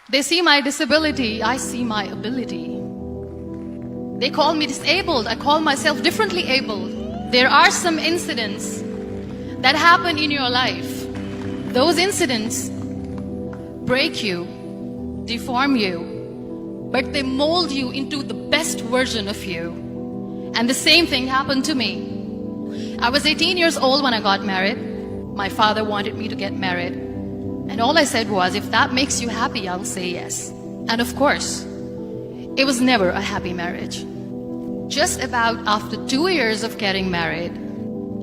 They see my disability, I see my ability. They call me disabled, I call myself differently abled. There are some incidents that happen in your life. Those incidents break you, deform you, but they mold you into the best version of you. And the same thing happened to me. I was 18 years old when I got married. My father wanted me to get married. And all I said was, if that makes you happy, I'll say yes. And of course, it was never a happy marriage. Just about after 2 years of getting married,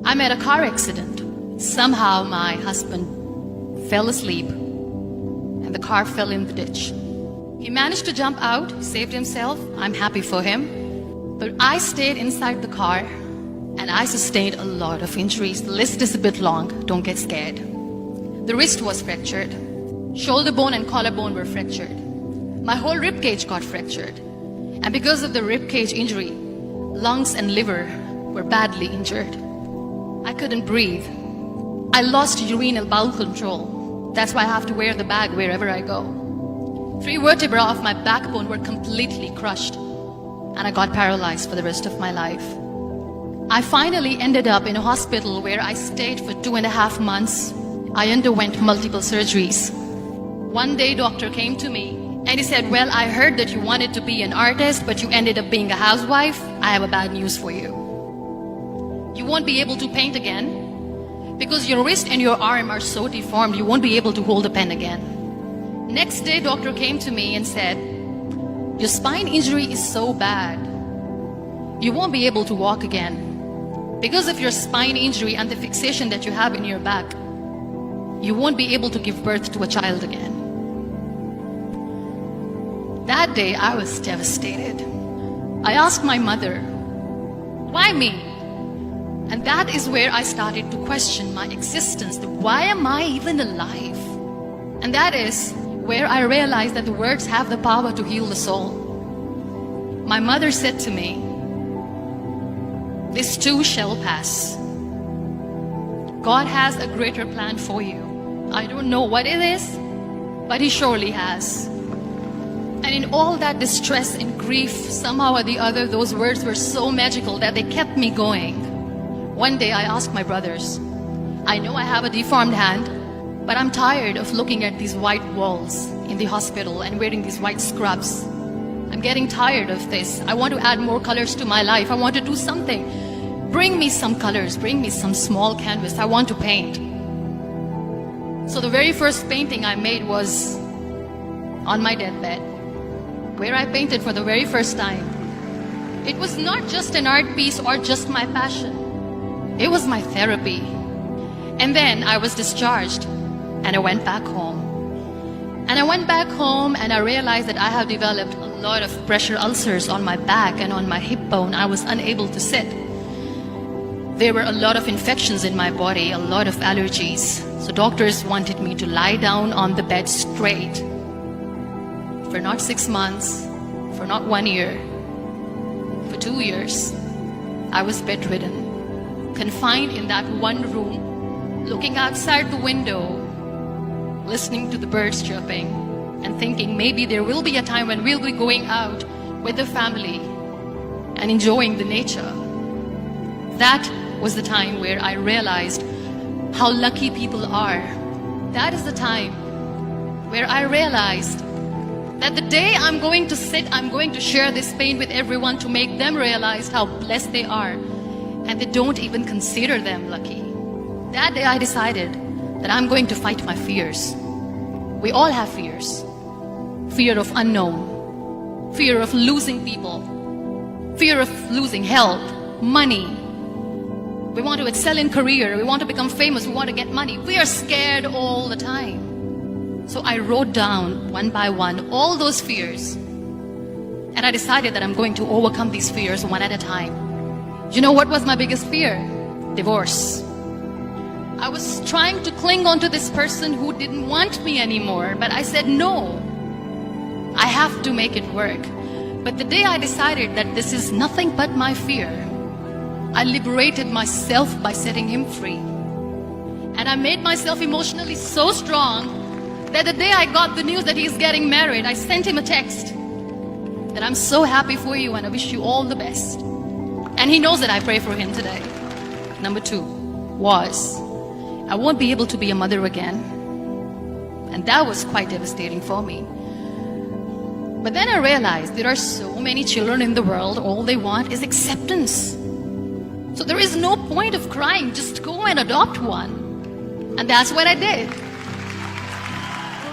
I met a car accident. Somehow my husband fell asleep and the car fell in the ditch. He managed to jump out, saved himself. I'm happy for him. But I stayed inside the car and I sustained a lot of injuries. The list is a bit long, don't get scared. The wrist was fractured. Shoulder bone and collarbone were fractured. My whole rib cage got fractured. And because of the rib cage injury, lungs and liver were badly injured. I couldn't breathe. I lost urinary bowel control. That's why I have to wear the bag wherever I go. 3 vertebrae of my backbone were completely crushed. And I got paralyzed for the rest of my life. I finally ended up in a hospital where I stayed for 2.5 months. I underwent multiple surgeries. One day, doctor came to me and he said, well, I heard that you wanted to be an artist, but you ended up being a housewife. I have a bad news for you. You won't be able to paint again because your wrist and your arm are so deformed, you won't be able to hold a pen again. Next day, doctor came to me and said, your spine injury is so bad, you won't be able to walk again. Because of your spine injury and the fixation that you have in your back, you won't be able to give birth to a child again. That day, I was devastated. I asked my mother, why me? And that is where I started to question my existence. Why am I even alive? And that is where I realized that the words have the power to heal the soul. My mother said to me, this too shall pass. God has a greater plan for you. I don't know what it is, but He surely has. And in all that distress and grief, somehow or the other, those words were so magical that they kept me going. One day I asked my brothers, I know I have a deformed hand, but I'm tired of looking at these white walls in the hospital and wearing these white scrubs. I'm getting tired of this. I want to add more colors to my life. I want to do something. Bring me some colors. Bring me some small canvas. I want to paint. So the very first painting I made was on my deathbed, where I painted for the very first time. It was not just an art piece or just my passion. It was my therapy. And then I was discharged and I went back home. And I went back home and I realized that I have developed a lot of pressure ulcers on my back and on my hip bone. I was unable to sit. There were a lot of infections in my body, a lot of allergies. So doctors wanted me to lie down on the bed straight for not 6 months, for not 1 year, for 2 years. I was bedridden, confined in that one room, looking outside the window, listening to the birds chirping, and thinking maybe there will be a time when we'll be going out with the family and enjoying the nature. That was the time where I realized how lucky people are. That is the time where I realized that the day I'm going to sit, I'm going to share this pain with everyone to make them realize how blessed they are, and they don't even consider them lucky. That day I decided that I'm going to fight my fears. We all have fears. Fear of unknown, fear of losing people, fear of losing health, money. We want to excel in career, we want to become famous, we want to get money. We are scared all the time. So I wrote down one by one all those fears. And I decided that I'm going to overcome these fears one at a time. You know what was my biggest fear? Divorce. I was trying to cling on to this person who didn't want me anymore, but I said no. I have to make it work. But the day I decided that this is nothing but my fear, I liberated myself by setting him free. And I made myself emotionally so strong that the day I got the news that he's getting married, I sent him a text that I'm so happy for you and I wish you all the best. And he knows that I pray for him today. Number 2 was, I won't be able to be a mother again. And that was quite devastating for me. But then I realized there are so many children in the world, all they want is acceptance. So there is no point of crying, just go and adopt one. And that's what I did.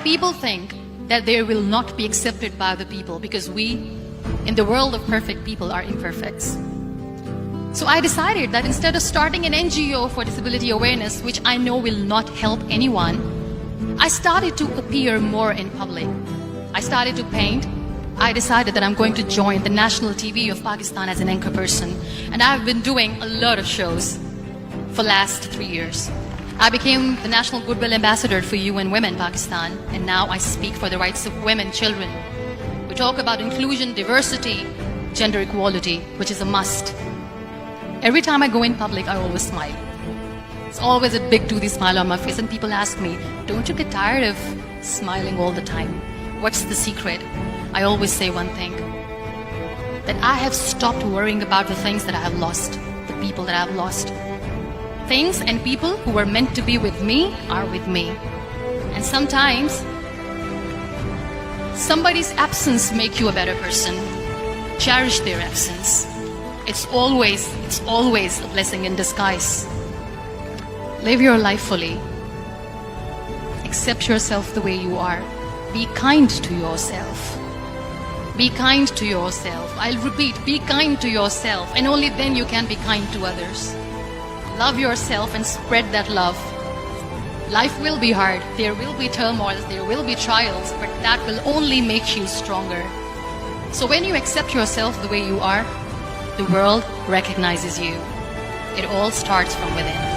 People think that they will not be accepted by the people because we, in the world of perfect people, are imperfects. So I decided that instead of starting an NGO for disability awareness, which I know will not help anyone, I started to appear more in public. I started to paint. I decided that I'm going to join the national TV of Pakistan as an anchor person. And I've been doing a lot of shows for the last 3 years. I became the National Goodwill Ambassador for UN Women Pakistan, and now I speak for the rights of women, children. We talk about inclusion, diversity, gender equality, which is a must. Every time I go in public, I always smile. It's always a big toothy smile on my face, and people ask me, don't you get tired of smiling all the time? What's the secret? I always say one thing, that I have stopped worrying about the things that I have lost, the people that I have lost. Things and people who were meant to be with me are with me. And sometimes, somebody's absence makes you a better person. Cherish their absence. It's always a blessing in disguise. Live your life fully. Accept yourself the way you are. Be kind to yourself. Be kind to yourself. I'll repeat, be kind to yourself, and only then you can be kind to others. Love yourself and spread that love. Life will be hard. There will be turmoils, there will be trials, but that will only make you stronger. So when you accept yourself the way you are, the world recognizes you. It all starts from within.